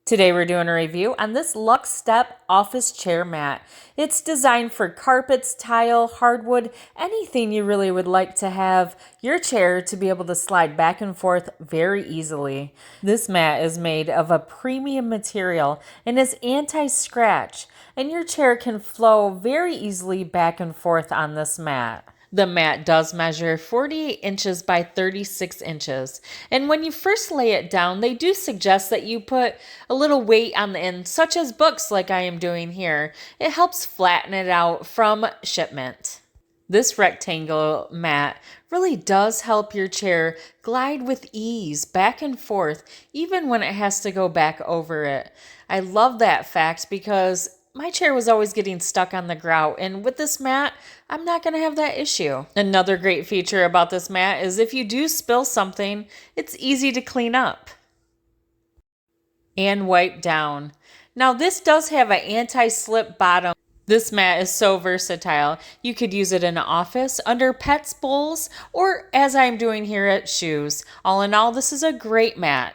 Today we're doing a review on this LuxStep Office Chair Mat. It's designed for carpets, tile, hardwood, anything you really would like to have your chair to be able to slide back and forth very easily. This mat is made of a premium material and is anti-scratch, and your chair can flow very easily back and forth on this mat. The mat does measure 48 inches by 36 inches. And when you first lay it down, they do suggest that you put a little weight on the end, such as books like I am doing here. It helps flatten it out from shipment. This rectangle mat really does help your chair glide with ease back and forth, even when it has to go back over it. I love that fact because my chair was always getting stuck on the grout, and with this mat, I'm not going to have that issue. Another great feature about this mat is if you do spill something, it's easy to clean up and wipe down. Now, this does have an anti-slip bottom. This mat is so versatile. You could use it in an office, under pets' bowls, or as I'm doing here at shoes. All in all, this is a great mat.